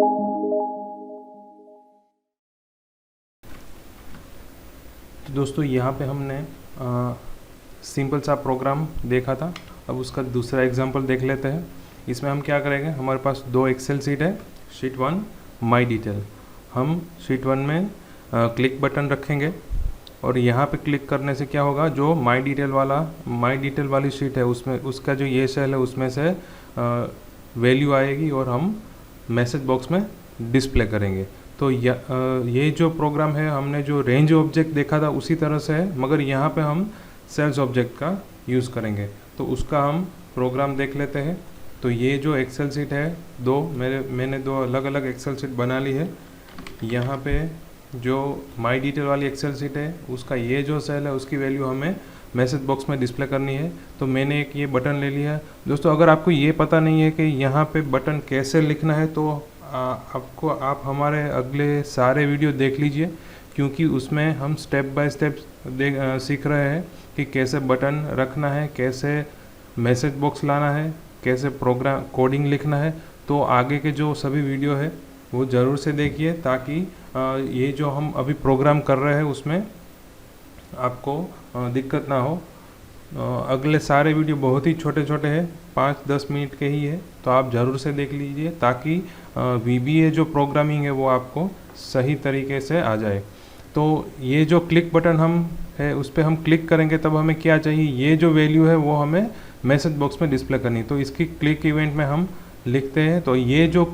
तो दोस्तों यहाँ पे हमने सिंपल सा प्रोग्राम देखा था। अब उसका दूसरा एग्जांपल देख लेते हैं। इसमें हम क्या करेंगे, हमारे पास दो एक्सेल शीट है, शीट 1 माई डिटेल। हम शीट 1 में क्लिक बटन रखेंगे और यहाँ पे क्लिक करने से क्या होगा, जो माई डिटेल वाली शीट है उसमें उसका जो ये सेल है उसमें से वैल्यू आएगी और हम मैसेज बॉक्स में डिस्प्ले करेंगे। तो ये जो प्रोग्राम है हमने जो रेंज ऑब्जेक्ट देखा था उसी तरह से है, मगर यहाँ पे हम सेल्स ऑब्जेक्ट का यूज़ करेंगे। तो उसका हम प्रोग्राम देख लेते हैं। तो ये जो एक्सेल शीट है मैंने दो अलग अलग एक्सेल शीट बना ली है। यहाँ पे जो माई डिटेल वाली एक्सेल शीट है उसका ये जो सेल है उसकी वैल्यू हमें मैसेज बॉक्स में डिस्प्ले करनी है। तो मैंने एक ये बटन ले लिया है। दोस्तों अगर आपको ये पता नहीं है कि यहाँ पे बटन कैसे लिखना है तो आप हमारे अगले सारे वीडियो देख लीजिए, क्योंकि उसमें हम स्टेप बाय स्टेप सीख रहे हैं कि कैसे बटन रखना है, कैसे मैसेज बॉक्स लाना है, कैसे प्रोग्राम कोडिंग लिखना है। तो आगे के जो सभी वीडियो है वो ज़रूर से देखिए, ताकि ये जो हम अभी प्रोग्राम कर रहे हैं उसमें आपको दिक्कत ना हो। अगले सारे वीडियो बहुत ही छोटे छोटे हैं, 5-10 मिनट के ही है, तो आप ज़रूर से देख लीजिए ताकि VBA जो प्रोग्रामिंग है वो आपको सही तरीके से आ जाए। तो ये जो क्लिक बटन हम है उस पर हम क्लिक करेंगे तब हमें क्या चाहिए, ये जो वैल्यू है वो हमें मैसेज बॉक्स में डिस्प्ले करनी। तो इसकी क्लिक इवेंट में हम लिखते हैं। तो ये जो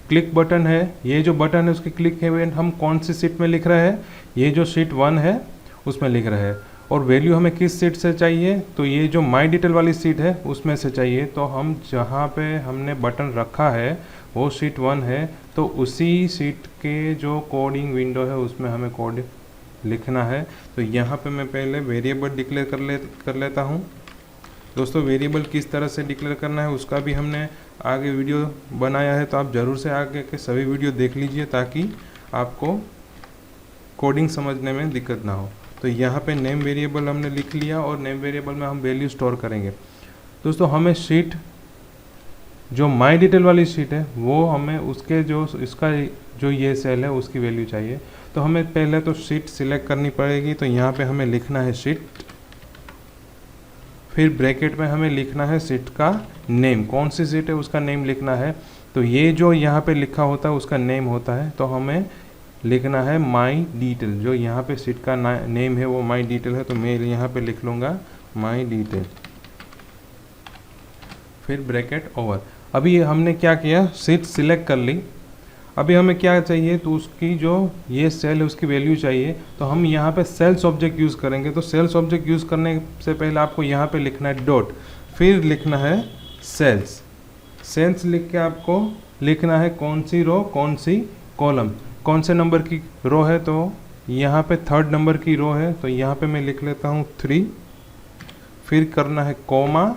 क्लिक बटन है, ये जो बटन है उसकी क्लिक इवेंट हम कौन सी शीट में लिख रहे हैं, ये जो शीट 1 है उसमें लिख रहे हैं। और वैल्यू हमें किस सीट से चाहिए, तो ये जो माई डिटेल वाली सीट है उसमें से चाहिए। तो हम जहाँ पे हमने बटन रखा है वो शीट 1 है, तो उसी सीट के जो कोडिंग विंडो है उसमें हमें कोड लिखना है। तो यहाँ पे मैं पहले वेरिएबल डिक्लेयर कर लेता हूँ। दोस्तों वेरिएबल किस तरह से डिक्लेयर करना है उसका भी हमने आगे वीडियो बनाया है, तो आप ज़रूर से आगे के सभी वीडियो देख लीजिए ताकि आपको कोडिंग समझने में दिक्कत ना हो। तो यहाँ पे नेम वेरिएबल हमने लिख लिया और नेम वेरिएबल में हम वैल्यू स्टोर करेंगे। दोस्तों हमें शीट जो माई डिटेल वाली शीट है वो हमें उसके जो इसका जो ये सेल है उसकी वैल्यू चाहिए। तो हमें पहले तो शीट सिलेक्ट करनी पड़ेगी। तो यहाँ पे हमें लिखना है शीट, फिर ब्रैकेट में हमें लिखना है शीट का नेम, कौन सी शीट है उसका नेम लिखना है। तो ये जो यहाँ पे लिखा होता है उसका नेम होता है। तो हमें लिखना है माई डिटेल, जो यहाँ पे सीट का नेम है वो माई डिटेल है। तो मैं यहाँ पे लिख लूँगा माई डिटेल, फिर ब्रैकेट ओवर। अभी हमने क्या किया, सीट सिलेक्ट कर ली। अभी हमें क्या चाहिए, तो उसकी जो ये सेल है उसकी वैल्यू चाहिए। तो हम यहाँ पे सेल्स ऑब्जेक्ट यूज़ करेंगे। तो सेल्स ऑब्जेक्ट यूज़ करने से पहले आपको यहाँ पे लिखना है डॉट, फिर लिखना है सेल्स। सेल्स लिख के आपको लिखना है कौन सी रो कौन सी कॉलम, कौन से नंबर की रो है। तो यहाँ पे 3rd नंबर की रो है, तो यहाँ पे मैं लिख लेता हूँ 3, फिर करना है कोमा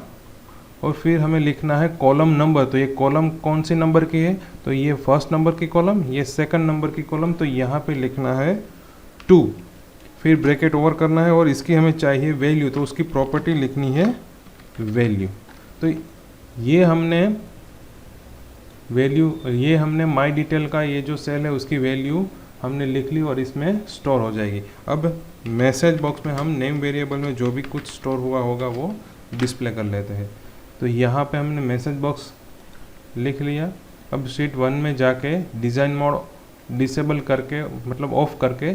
और फिर हमें लिखना है कॉलम नंबर। तो ये कॉलम कौन सी नंबर की है, तो ये 1st नंबर की कॉलम, ये 2nd नंबर की कॉलम। तो यहाँ पे लिखना है 2, फिर ब्रैकेट ओवर करना है और इसकी हमें चाहिए वैल्यू। तो उसकी प्रॉपर्टी लिखनी है वैल्यू। तो ये हमने माई डिटेल का ये जो सेल है उसकी वैल्यू हमने लिख ली और इसमें स्टोर हो जाएगी। अब मैसेज बॉक्स में हम नेम वेरिएबल में जो भी कुछ स्टोर हुआ होगा वो डिस्प्ले कर लेते हैं। तो यहाँ पे हमने मैसेज बॉक्स लिख लिया। अब शीट 1 में जाके डिज़ाइन मोड डिसेबल करके, मतलब ऑफ करके,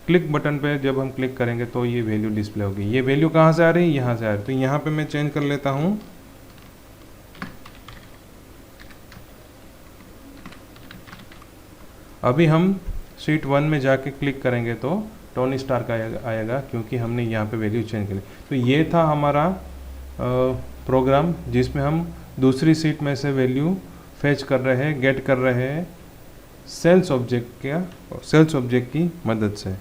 क्लिक बटन पे जब हम क्लिक करेंगे तो ये वैल्यू डिस्प्ले होगी। ये वैल्यू कहाँ से आ रही है, यहाँ से आ रही है। तो यहाँ पे मैं चेंज कर लेता हूँ, अभी हम शीट 1 में जाके क्लिक करेंगे तो टोनी स्टार का आएगा, क्योंकि हमने यहाँ पे वैल्यू चेंज करी। तो ये था हमारा प्रोग्राम जिसमें हम दूसरी शीट में से वैल्यू फेच कर रहे हैं, गेट कर रहे हैं सेल्स ऑब्जेक्ट की मदद से।